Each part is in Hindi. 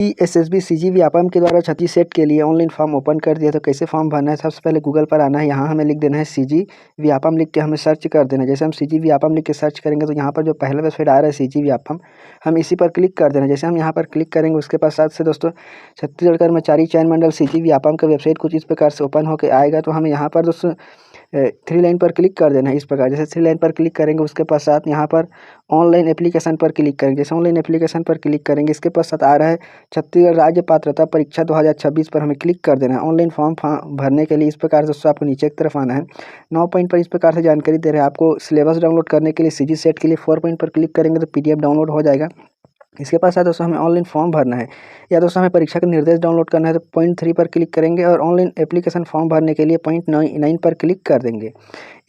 एसएसबी सीजी व्यापम के द्वारा छठी सेट के लिए ऑनलाइन फॉर्म ओपन कर दिया। तो कैसे फॉर्म भरना है, सबसे पहले गूगल पर आना है, यहाँ हमें लिख देना है सीजी व्यापम, लिख के हमें सर्च कर देना है। जैसे हम सीजी व्यापम लिख के सर्च करेंगे तो यहाँ पर जो पहला वेबसाइट आ रहा है सीजी व्यापम, हम इसी पर क्लिक कर देना है। जैसे हम यहाँ पर क्लिक करेंगे उसके पश्चात से दोस्तों छत्तीसगढ़ कर्मचारी चयन मंडल सीजी व्यापम का वेबसाइट कुछ इस प्रकार से ओपन होकर आएगा। तो हमें यहाँ पर दोस्तों 3 लाइन पर क्लिक कर देना है इस प्रकार। जैसे 3 लाइन पर क्लिक करेंगे उसके पश्चात यहाँ पर ऑनलाइन एप्लीकेशन पर क्लिक करेंगे। जैसे ऑनलाइन एप्लीकेशन पर क्लिक करेंगे इसके पश्चात आ रहा है छत्तीसगढ़ राज्य पात्रता परीक्षा 2026 पर हमें क्लिक कर देना है। ऑनलाइन फॉर्म भरने के लिए इस प्रकार से दोस्तों आपको नीचे की तरफ आना है। 9 पॉइंट पर इस प्रकार से जानकारी दे रहे हैं आपको। सिलेबस डाउनलोड करने के लिए सीजी सेट के लिए 4 पॉइंट पर क्लिक करेंगे तो पीडीएफ डाउनलोड हो जाएगा। इसके पास है दोस्तों हमें ऑनलाइन फॉर्म भरना है या दोस्तों हमें परीक्षा का निर्देश डाउनलोड करना है तो पॉइंट 3 पर क्लिक करेंगे और ऑनलाइन एप्लीकेशन फॉर्म भरने के लिए पॉइंट 9 पर क्लिक कर देंगे।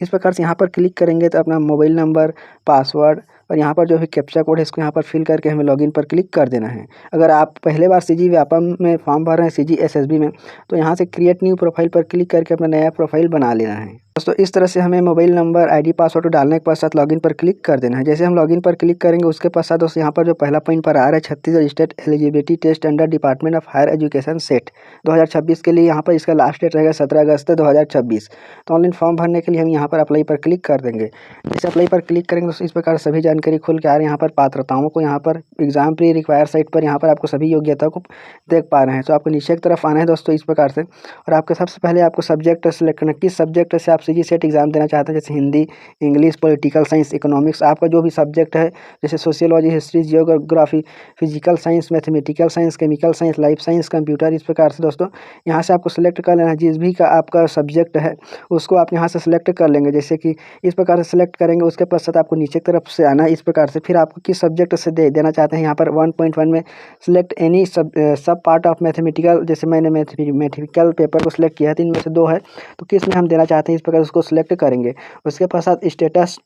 इस प्रकार से यहाँ पर क्लिक करेंगे तो अपना मोबाइल नंबर, पासवर्ड और यहाँ पर जो भी कैप्चा कोड है इसको यहाँ पर फिल करके हमें लॉगिन पर क्लिक कर देना है। अगर आप पहले बार सीजी व्यापम में फॉर्म भर रहे हैं सीजी एसएसबी में, तो यहाँ से क्रिएट न्यू प्रोफाइल पर क्लिक करके अपना नया प्रोफाइल बना लेना है। दोस्तों इस तरह से हमें मोबाइल नंबर, आईडी, पासवर्ड डालने के पश्चात लॉगिन पर क्लिक कर देना है। जैसे हम लॉगिन पर क्लिक करेंगे उसके पश्चात दोस्तों यहाँ पर जो पहला पॉइंट पर आ रहा है Chhattisgarh state eligibility test under department of higher education set 2026 के लिए, यहाँ पर इसका लास्ट डेट रहेगा 17 अगस्त 2026। तो ऑनलाइन फॉर्म भरने के लिए हम यहाँ पर अप्लाई पर क्लिक कर देंगे। जैसे अप्लाई पर क्लिक करेंगे दोस्तों इस प्रकार सभी जानकारी खुल के आ रही है। यहाँ पर पात्रताओं को यहाँ पर एग्जाम प्री रिक्वायर साइट पर यहाँ पर आपको सभी योग्यता को देख पा रहे हैं। तो आपको नीचे की तरफ आना है दोस्तों इस प्रकार से, और आपके सबसे पहले आपको सब्जेक्ट सेलेक्ट करना है, किस सब्जेक्ट से आप सीजी सेट एग्जाम देना चाहते हैं। जैसे Hindi, English, political science, economics, आपका जो भी सब्जेक्ट है, जैसे sociology, history, geography, physical science, mathematical science, chemical science, life science, computer, इस प्रकार से दोस्तों यहाँ से आपको सेलेक्ट कर लेना है। जिस भी का आपका सब्जेक्ट है उसको आप यहाँ से सेलेक्ट कर लेंगे। जैसे कि इस प्रकार से सेलेक्ट करेंगे उसके पश्चात आपको नीचे की तरफ से आना है इस प्रकार से। फिर आपको किस सब्जेक्ट से देना चाहते हैं, यहाँ पर 1.1 में सिलेक्ट एनी सब पार्ट ऑफ मैथमेटिकल, जैसे मैंने मैथमेटिकल पेपर को सिलेक्ट किया है, 3 में से 2 है, तो किस में हम देना चाहते हैं इस प्रकार उसको सिलेक्ट करेंगे। उसके पश्चात स्टेटस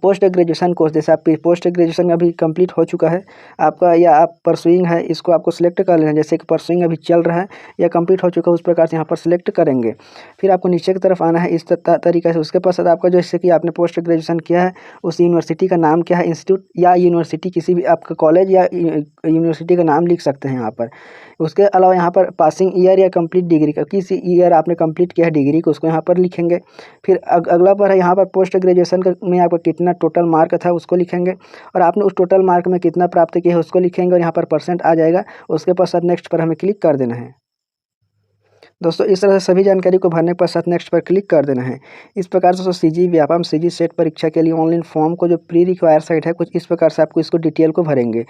पोस्ट ग्रेजुएशन कोर्स, जैसे आप पोस्ट ग्रेजुएशन अभी कंप्लीट हो चुका है आपका या आप परसुइंग है, इसको आपको सिलेक्ट कर लेना है। जैसे कि परसुइंग अभी चल रहा है या कंप्लीट हो चुका है उस प्रकार से यहाँ पर सिलेक्ट करेंगे। फिर आपको नीचे की तरफ आना है इस तरीके से। उसके पश्चात आपका जैसे कि आपने पोस्ट ग्रेजुएशन किया है उस यूनिवर्सिटी का नाम क्या है, इंस्टीट्यूट या यूनिवर्सिटी, किसी भी आपका कॉलेज या यूनिवर्सिटी का नाम लिख सकते हैं यहाँ पर। उसके अलावा यहाँ पर पासिंग ईयर या कंप्लीट डिग्री का, किस ईयर आपने कंप्लीट किया है डिग्री को, उसको यहाँ पर लिखेंगे। फिर अगला पर है यहाँ पर पोस्ट ग्रेजुएशन में आपका कितना टोटल मार्क था उसको लिखेंगे, और आपने उस टोटल मार्क में कितना प्राप्त किया है उसको लिखेंगे, और यहाँ पर परसेंट आ जाएगा। उसके पश्चात नेक्स्ट पर हमें क्लिक कर देना है। दोस्तों इस तरह से सभी जानकारी को भरने के पश्चात नेक्स्ट पर क्लिक कर देना है। इस प्रकार से दोस्तों सीजी व्यापम सीजी सेट परीक्षा के लिए ऑनलाइन फॉर्म को जो प्री रिक्वायर साइट है कुछ इस प्रकार से आपको इसको डिटेल को भरेंगे।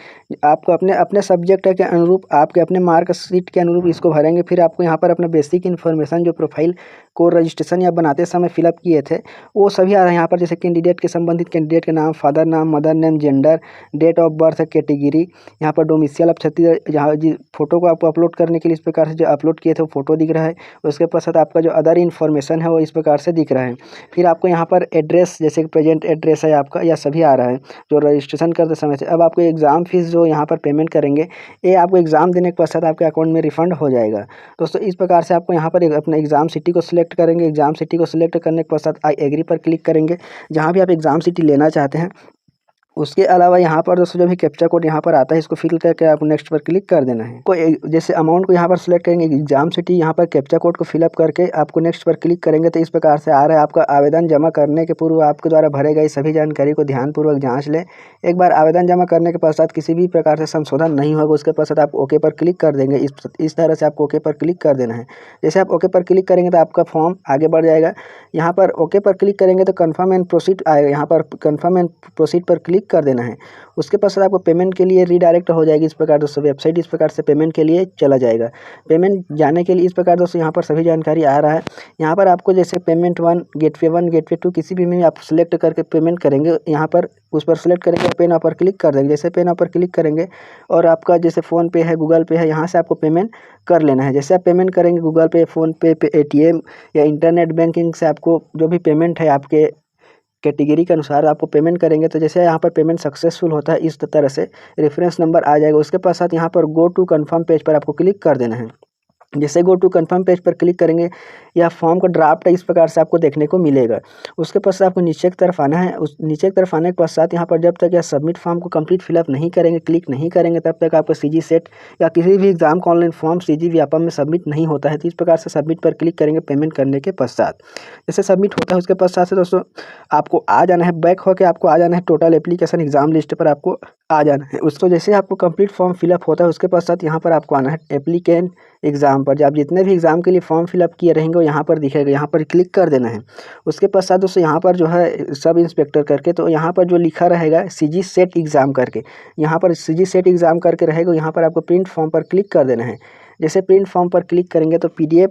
आपको अपने सब्जेक्ट के अनुरूप, आपके अपने मार्क शीट के अनुरूप इसको भरेंगे। फिर आपको यहाँ पर अपना बेसिक इन्फॉर्मेशन जो प्रोफाइल को रजिस्ट्रेशन या बनाते समय फिलअप किए थे वो सभी आ रहे हैं यहाँ पर। जैसे कैंडिडेट के संबंधित कैंडिडेट के नाम, फादर नाम, mother name, gender, date of birth, category, यहाँ पर डोमिसाइल ऑफ छत्तीसगढ़, जहाँ फोटो को आपको अपलोड करने के लिए इस प्रकार से जो अपलोड किए थे वो फोटो दिख रहा है। उसके पश्चात आपका जो अदर इन्फॉर्मेशन है वो इस प्रकार से दिख रहा है। फिर आपको यहाँ पर एड्रेस, जैसे कि प्रेजेंट एड्रेस है आपका, या सभी आ रहा है जो रजिस्ट्रेशन करते समय से। अब आपको एग्ज़ाम फीस जो यहाँ पर पेमेंट करेंगे ये आपको एग्ज़ाम देने के पश्चात आपके अकाउंट में रिफंड हो जाएगा। दोस्तों इस प्रकार से आपको यहाँ पर अपना एग्ज़ाम सिटी को सिलेक्ट करेंगे। एग्ज़ाम सिटी को सिलेक्ट करने के पश्चात आई एग्री पर क्लिक करेंगे जहाँ भी आप एग्ज़ाम सिटी लेना चाहते हैं। उसके अलावा यहाँ पर दोस्तों जो भी कैप्चा कोड यहाँ पर आता है इसको फिल करके आपको नेक्स्ट पर क्लिक कर देना है। कोई जैसे अमाउंट को यहाँ पर सिलेक्ट करेंगे, एग्जाम सिटी, यहाँ पर कैप्चा कोड को फिलअप करके आपको नेक्स्ट पर क्लिक करेंगे तो इस प्रकार से आ रहा है। आपका आवेदन जमा करने के पूर्व आपके द्वारा भरे गए सभी जानकारी को ध्यानपूर्वक जाँच लें। एक बार आवेदन जमा करने के पश्चात किसी भी प्रकार से संशोधन नहीं होगा उसके पश्चात आप ओके पर क्लिक कर देंगे। इस तरह से आपको ओके पर क्लिक कर देना है। जैसे आप ओके पर क्लिक करेंगे तो आपका फॉर्म आगे बढ़ जाएगा। यहाँ पर ओके पर क्लिक करेंगे तो कन्फर्म एंड प्रोसीड आएगा, यहाँ पर कन्फर्म एंड प्रोसीड पर क्लिक कर देना है। उसके पश्चात आपको पेमेंट के लिए रीडायरेक्ट हो जाएगी। इस प्रकार दोस्तों वेबसाइट इस प्रकार से पेमेंट के लिए चला जाएगा। पेमेंट जाने के लिए इस प्रकार दोस्तों यहाँ पर सभी जानकारी आ रहा है। यहाँ पर आपको जैसे पेमेंट 1 गेटवे 2 किसी भी में आप सिलेक्ट करके पेमेंट करेंगे, यहाँ पर उस पर सिलेक्ट करेंगे, पे नाउ पर क्लिक कर देंगे। जैसे पे नाउ पर क्लिक करेंगे और आपका जैसे फ़ोनपे है, गूगल पे है, यहाँ से आपको पेमेंट कर लेना है। जैसे आप पेमेंट करेंगे गूगल पे, फ़ोनपे, पेटीएम या इंटरनेट बैंकिंग से आपको जो भी पेमेंट है आपके कैटेगरी के अनुसार आपको पेमेंट करेंगे तो जैसे यहाँ पर पेमेंट सक्सेसफुल होता है इस तरह से रेफरेंस नंबर आ जाएगा। उसके पश्चात यहाँ पर गो टू कन्फर्म पेज पर आपको क्लिक कर देना है। जैसे गो टू कन्फर्म पेज पर क्लिक करेंगे या फॉर्म का ड्राफ्ट इस प्रकार से आपको देखने को मिलेगा। उसके पश्चात आपको नीचे की तरफ आना है। उस नीचे की तरफ आने के पश्चात यहाँ पर जब तक यह सबमिट फॉर्म को कंप्लीट फिलअप नहीं करेंगे, क्लिक नहीं करेंगे, तब तक आपका सीजी सेट या किसी भी एग्जाम का ऑनलाइन फॉर्म सीजी व्यापम में सबमिट नहीं होता है। तो इस प्रकार से सबमिट पर क्लिक करेंगे पेमेंट करने के पश्चात। जैसे सबमिट होता है उसके पश्चात से दोस्तों आपको आ जाना है, बैक होकर आपको आ जाना है टोटल एप्लीकेशन एग्जाम लिस्ट पर आपको आ जाना है। उसको जैसे आपको कंप्लीट फॉर्म फिलअप होता है उसके पश्चात यहाँ पर आपको आना है एप्लीकेंट एग्जाम पर। जब आप जितने भी एग्जाम के लिए फॉर्म फिलअप किए रहेंगे वो यहाँ पर दिखेगा, यहाँ पर क्लिक कर देना है। उसके पश्चात दोस्तों यहाँ पर जो है सब इंस्पेक्टर करके, तो यहाँ पर जो लिखा रहेगा सीजी सेट एग्जाम करके, यहाँ पर सीजी सेट एग्जाम करके रहेगा, यहाँ पर आपको प्रिंट फॉर्म पर क्लिक कर देना है। जैसे प्रिंट फॉर्म पर क्लिक करेंगे तो PDF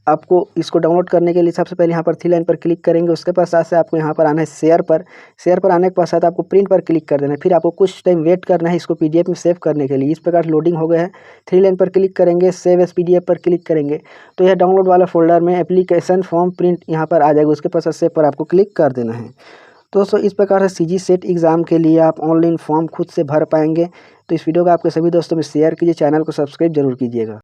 आपको इसको डाउनलोड करने के लिए सबसे पहले यहाँ पर थ्री लाइन पर क्लिक करेंगे। उसके पश्चात से आपको यहाँ पर आना है शेयर पर। शेयर पर आने के पश्चात आपको प्रिंट पर क्लिक कर देना है। फिर आपको कुछ टाइम वेट करना है इसको PDF में सेव करने के लिए। इस प्रकार लोडिंग हो गया है। थ्री लाइन पर क्लिक करेंगे, सेव एज PDF पर क्लिक करेंगे तो यह डाउनलोड वाला फोल्डर में एप्लीकेशन फॉर्म प्रिंट यहाँ पर आ जाएगा। उसके पश्चात सेव पर आपको क्लिक कर देना है। तो दोस्तों इस प्रकार से सीजी सेट एग्ज़ाम के लिए आप ऑनलाइन फॉर्म खुद से भर पाएंगे। तो इस वीडियो को आपके सभी दोस्तों में शेयर कीजिए, चैनल को सब्सक्राइब जरूर कीजिएगा।